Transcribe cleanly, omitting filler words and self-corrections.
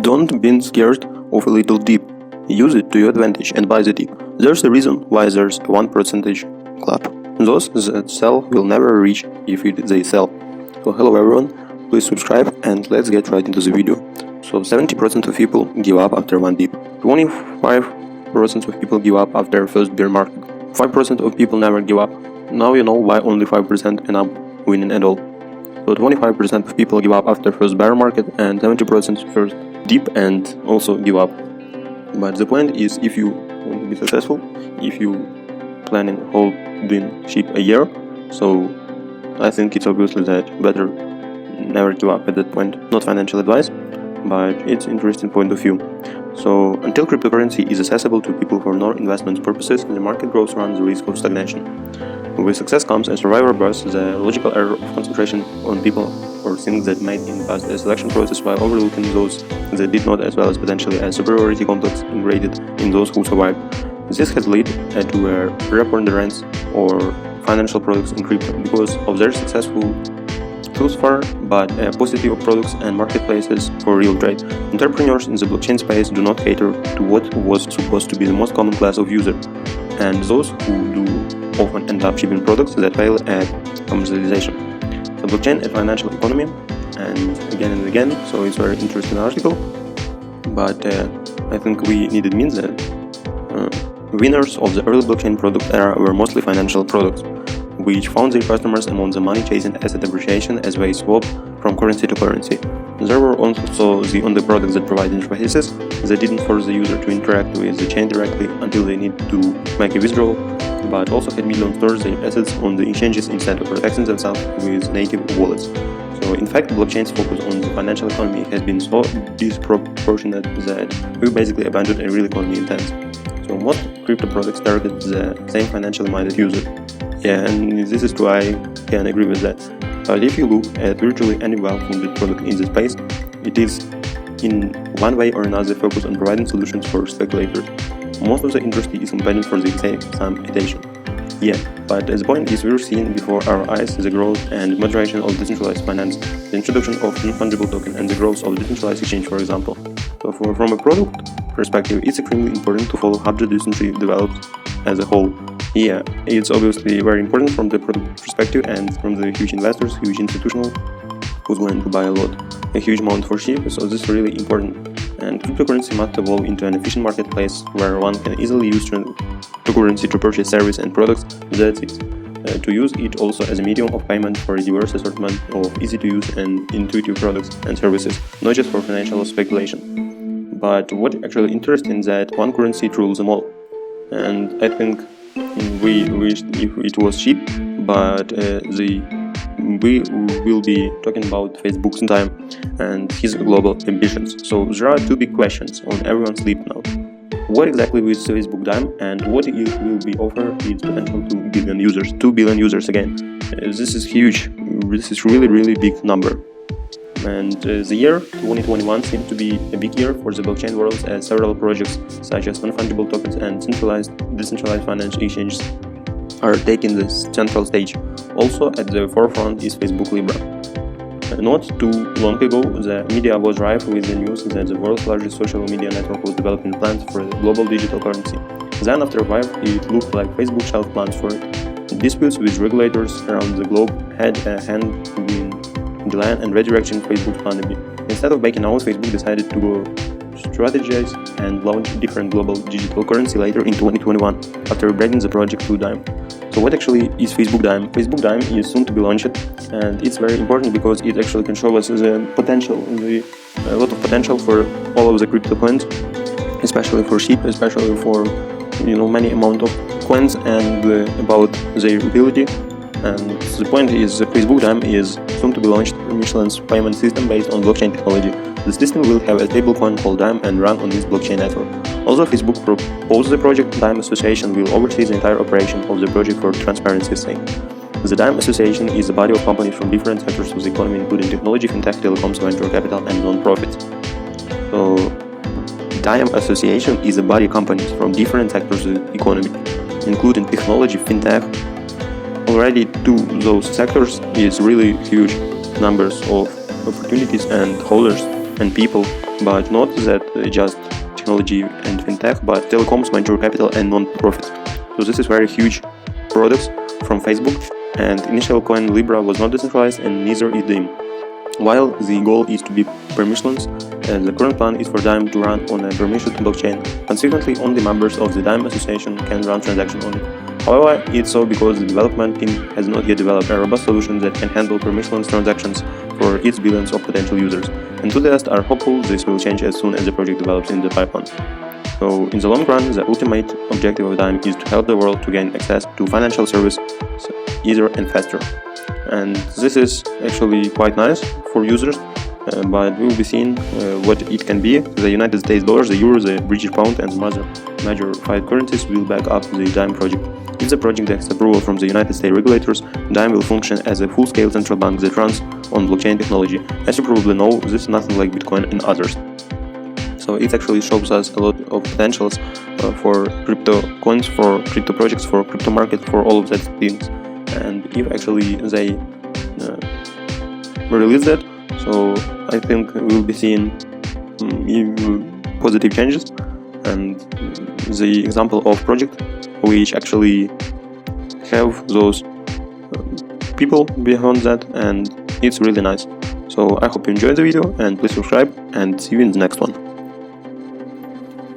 Don't be scared of a little dip. Use it to your advantage and buy the dip. There's a reason why there's a 1% club. Those that sell will never reach if they sell. So hello everyone, please subscribe and let's get right into the video. So 70% of people give up after one dip. 25% of people give up after first bear market. 5% of people never give up. Now you know why only 5% end up winning at all. So 25% of people give up after first bear market and 70% first dip and also give up. But the point is, if you want to be successful, if you planning holding ship a year, so I think it's obviously that better never give up at that point. Not financial advice, but it's interesting point of view. So until cryptocurrency is accessible to people for non-investment purposes, the market growth runs the risk of stagnation. With success comes a survivor bias, the logical error of concentration on people or things that made in past the selection process while overlooking those that did not, as well as potentially a superiority complex integrated in those who survived. This has led to a preponderance or financial products in crypto because of their successful thus far, but a paucity of products and marketplaces for real trade. Entrepreneurs in the blockchain space do not cater to what was supposed to be the most common class of user, and those who do often end up shipping products that fail at commercialization. So blockchain and financial economy, and again, so it's a very interesting article, but I think we needed means that winners of the early blockchain product era were mostly financial products, which found their customers among the money-chasing asset appreciation as they swap from currency to currency. There were also the only products that provide interfaces that didn't force the user to interact with the chain directly until they need to make a withdrawal, but also had millions store their assets on the exchanges instead of protecting themselves with native wallets. So in fact, blockchain's focus on the financial economy has been so disproportionate that we basically abandoned a real economy in tense. So most crypto products target the same financially minded user. Yeah, and this is true, I can agree with that. But if you look at virtually any well-funded product in the space, it is in one way or another focused on providing solutions for speculators. Most of the industry is competitive for the exact same attention. Yeah, but the point is we're seeing before our eyes the growth and maturation of decentralized finance, the introduction of non-fungible token and the growth of decentralized exchange, for example. So from a product perspective, it's extremely important to follow how the industry develops as a whole. Yeah, it's obviously very important from the product perspective and from the huge investors, huge institutional, who's going to buy a huge amount for cheap, so this is really important. And cryptocurrency must evolve into an efficient marketplace where one can easily use cryptocurrency to purchase services and products. That's it. To use it also as a medium of payment for a diverse assortment of easy-to-use and intuitive products and services, not just for financial speculation. But what actually interesting is that one currency rules them all. And I think we wished if it was cheap, but we will be talking about Facebook's time and his global ambitions. So there are two big questions on everyone's lips now. What exactly is Facebook Dime and what it will be offer its potential to 2 billion users again. This is huge, this is really big number. And the year 2021 seems to be a big year for the blockchain world as several projects such as non-fungible tokens and decentralized financial exchanges are taking the central stage. Also at the forefront is Facebook Libra. Not too long ago, the media was rife with the news that the world's largest social media network was developing plans for a global digital currency. Then after a while, it looked like Facebook shelved plans for it. Disputes with regulators around the globe had a hand in the line and redirecting Facebook's plan a bit. Instead of backing out, Facebook decided to go strategize and launch different global digital currency later in 2021 after breaking the project to Dime. So what actually is Facebook Dime? Facebook Dime is soon to be launched, and it's very important because it actually can show us the potential, a lot of potential for all of the crypto coins, especially for sheep, especially for many amount of coins and about their utility. And the point is that Facebook Dime is soon to be launched permissionless payment system based on blockchain technology. The system will have a stablecoin called Dime and run on this blockchain network. Also, Facebook proposed the project Dime Association will oversee the entire operation of the project for transparency's sake. The Dime Association is a body of companies from different sectors of the economy, including technology, fintech, telecoms, venture capital, and non-profits. So, Dime Association is a body of companies from different sectors of the economy, including technology, fintech. Already to those sectors is really huge numbers of opportunities and holders and people but not that just technology and fintech, but telecoms, venture capital, and non-profit. So this is very huge products from Facebook, and initial coin Libra was not decentralized and neither is Dime. While the goal is to be permissionless, the current plan is for Dime to run on a permissioned blockchain. Consequently, only members of the Dime association can run transactions on it. However, it's so because the development team has not yet developed a robust solution that can handle permissionless transactions for its billions of potential users. Enthusiasts are hopeful this will change as soon as the project develops in the pipeline. So, in the long run, the ultimate objective of Dime is to help the world to gain access to financial services easier and faster. And this is actually quite nice for users, but we will be seeing what it can be. The United States dollars, the euro, the British pound, and major fiat currencies will back up the Dime project. If the project gets approval from the United States regulators, Dime will function as a full-scale central bank that runs on blockchain technology. As you probably know, this is nothing like Bitcoin and others. So it actually shows us a lot of potentials for crypto coins, for crypto projects, for crypto market, for all of that things. And if actually they release that, so I think we will be seeing positive changes. And the example of project which actually have those people behind that, and it's really nice. So I hope you enjoyed the video, and please subscribe, and see you in the next one.